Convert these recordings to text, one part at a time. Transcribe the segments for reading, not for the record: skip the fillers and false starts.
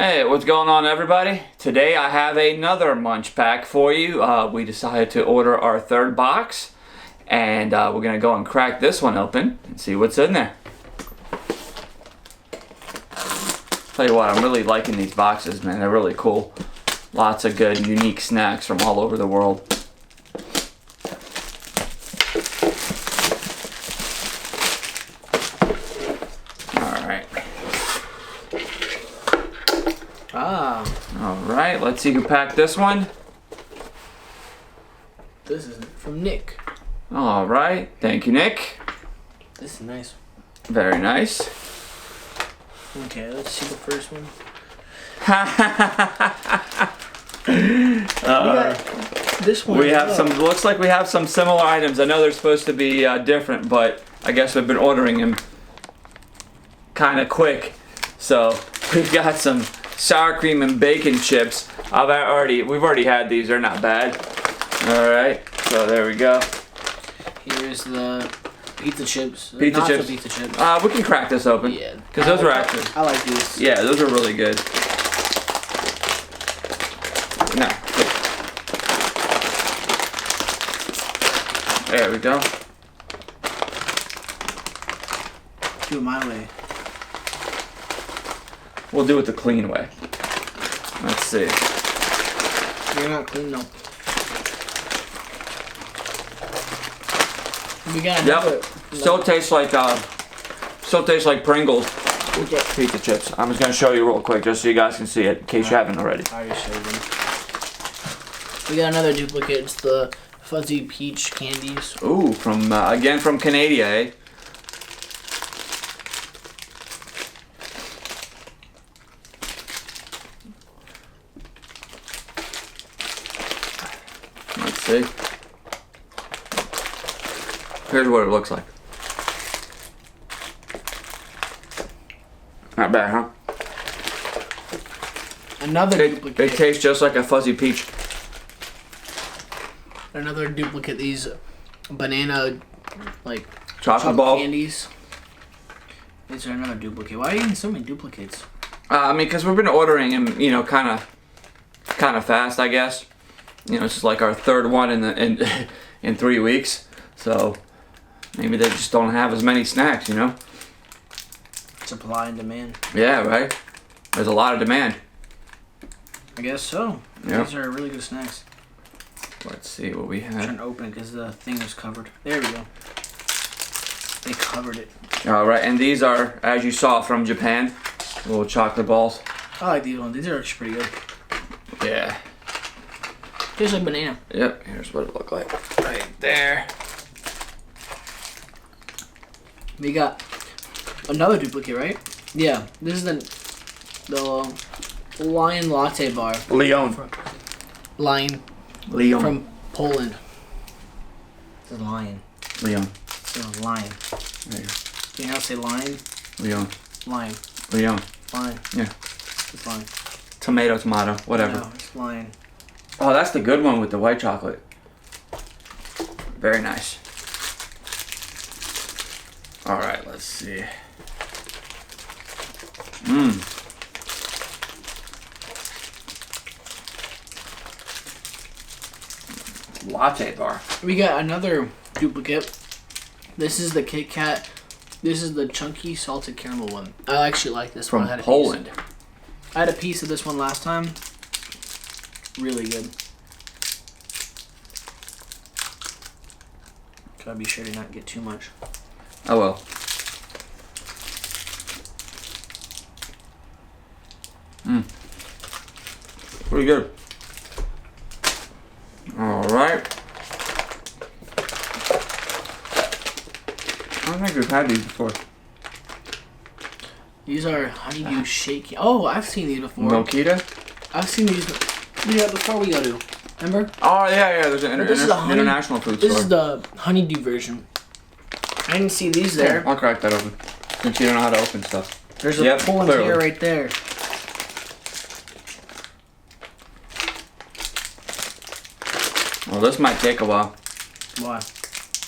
Hey, what's going on, everybody? Today I have another Munchpak for you. We decided to order our third box, and we're gonna go and crack this one open and see what's in there. Tell you what, I'm really liking these boxes, man. They're really cool. Lots of good, unique snacks from all over the world. Alright, let's see who packed this one. This is from Nick. Alright, thank you, Nick. This is nice. Very nice. Okay, let's see the first one. This one. We have some, looks like we have some similar items. I know they're supposed to be different, but I guess we've been ordering them kind of quick. So we've got some sour cream and bacon chips. We've already had these. They're not bad. All right, so there we go. Here's the pizza chips. Pizza chips. Pizza chips. We can crack this open. Yeah. Because those are actually. I like these. Yeah, those are really good. No. There we go. Do it my way. We'll do it the clean way. Let's see. You're not clean though. We got another. Yep. Still tastes like Pringles. Okay. Pizza chips. I'm just gonna show you real quick, just so you guys can see it, in case you haven't already. I already showed them. We got another duplicate. It's the fuzzy peach candies. Ooh, from again from Canada, eh? Let's see. Here's what it looks like. Not bad, huh? Another duplicate. It tastes just like a fuzzy peach. Another duplicate. These banana, like Chocolate ball candies. These are another duplicate. Why are you getting so many duplicates? I mean, because we've been ordering them, you know, kind of fast, I guess. You know, it's just like our third one in 3 weeks. So maybe they just don't have as many snacks, you know. Supply and demand. Yeah, right. There's a lot of demand. I guess so. Yeah. These are really good snacks. Let's see what we I'm trying have. to open it because the thing is covered. There we go. They covered it. All right, and these are, as you saw, from Japan. Little chocolate balls. I like these ones. These are actually pretty good. Yeah. Tastes like banana. Yep. Here's what it looked like. Right there. We got another duplicate, right? Yeah. This is the Lion Latte Bar. Leon. Lion. Leon. From Poland. This is lion. Leon. This is lion. There you go. Can you how to say lion? Leon. Lion. Leon. Lion. Yeah. It's lion. Tomato, whatever. No, it's lion. Oh, that's the good one with the white chocolate. Very nice. All right, let's see. Latte bar. We got another duplicate. This is the Kit Kat. This is the chunky salted caramel one. I actually like this one. From Poland. I had a piece of this one last time. Really good. Gotta be sure to not get too much. Oh well. Pretty good. All right. I don't think we've had these before. These are honeydew shake. Oh, I've seen these before. Milkita? I've seen these. Yeah, before we go to. Remember? Oh yeah. There's an international food store. This is the honeydew version. I didn't see these there. Yeah, I'll crack that open. Since you don't know how to open stuff. There's a Poland here right there. Well, this might take a while. Why?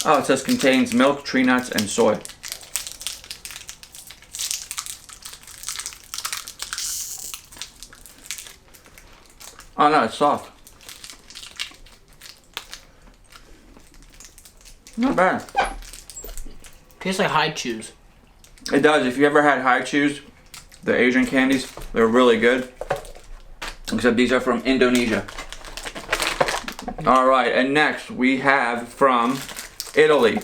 Oh, it says contains milk, tree nuts, and soy. Oh no, it's soft. Not bad. Tastes like high chews. It does. If you ever had high chews, the Asian candies, they're really good. Except these are from Indonesia. All right, and next we have from Italy.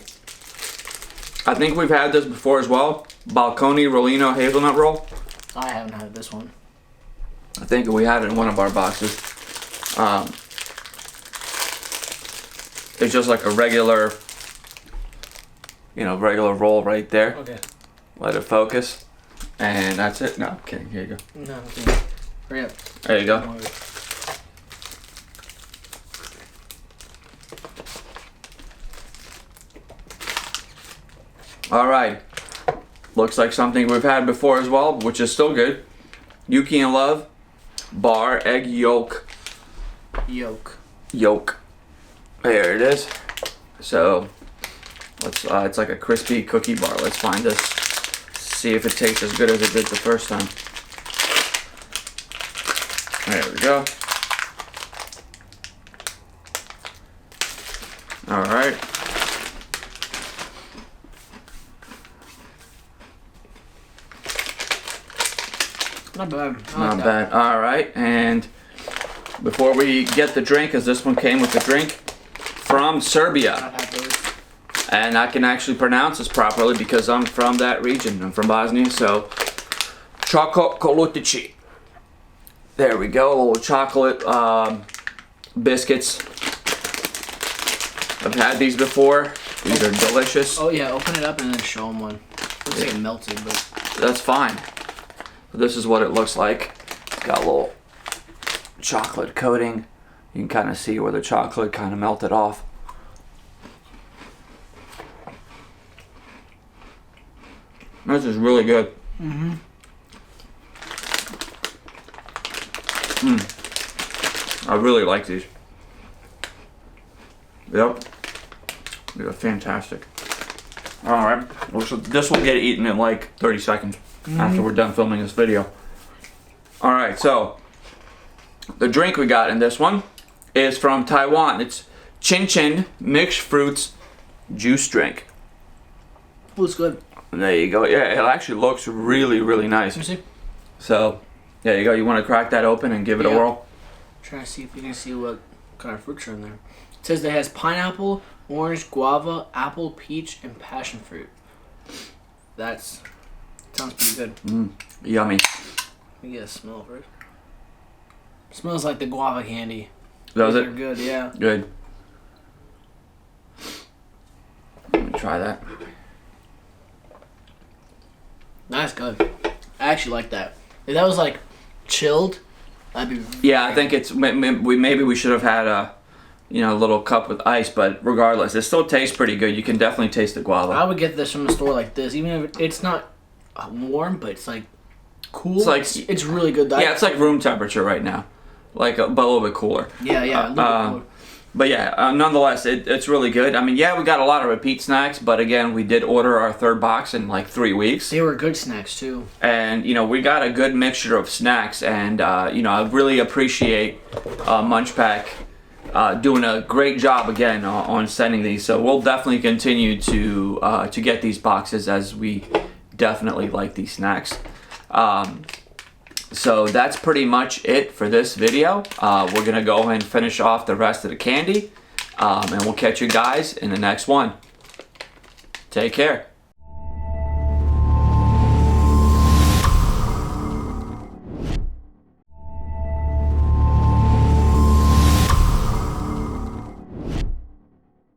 I think we've had this before as well. Balconi Rollino hazelnut roll. I haven't had this one. I think we had it in one of our boxes. It's just like a regular, regular roll right there. Okay. Let it focus. And that's it. No, I'm kidding. Here you go. No, okay. Hurry up. There you go. All right. Looks like something we've had before as well, which is still good. Yuki and Love bar egg yolk. Yolk. There it is. So let's. It's like a crispy cookie bar. Let's find this. See if it tastes as good as it did the first time. There we go. All right. Not bad. Not bad. All right, and before we get the drink, as this one came with the drink from Serbia, I've had those. and I can actually pronounce this properly because I'm from that region. I'm from Bosnia, so Choco Kolutici. There we go. A little chocolate biscuits. I've had these before. These are delicious. Oh yeah, open it up and then show them one. Looks like it melted, but That's fine. This is what it looks like. It's got a little chocolate coating. You can kind of see where the chocolate kind of melted off. This is really good. I really like these. Yep. They're fantastic. Alright. Well, so this will get eaten in like 30 seconds after we're done filming this video. Alright, so the drink we got in this one is from Taiwan. It's Chin Chin mixed fruits juice drink. looks good. There you go. Yeah, it actually looks really, really nice. Let me see. So, there you go. You want to crack that open and give it a whirl? Trying to see if you can see what kind of fruits are in there. It says it has pineapple, orange, guava, apple, peach, and passion fruit. That sounds pretty good. Yummy. Let me get a smell first. Smells like the guava candy. Does They're it? good, yeah. Good. Let me try that. That's good. I actually like that. If that was like chilled, that'd be. Yeah, I think it's maybe we should have had a little cup with ice, but regardless, it still tastes pretty good. You can definitely taste the guava. I would get this from a store like this, even if it's not warm, but it's like cool. It's like it's really good. Yeah, it's like room temperature right now, but a little bit cooler. Yeah, a little bit cooler. But yeah, nonetheless, it's really good. I mean, yeah, we got a lot of repeat snacks, but again, we did order our third box in like 3 weeks. They were good snacks too. And, we got a good mixture of snacks. And, I really appreciate Munchpak doing a great job again on sending these. So we'll definitely continue to get these boxes as we definitely like these snacks. So that's pretty much it for this video. We're going to go and finish off the rest of the candy. And we'll catch you guys in the next one. Take care.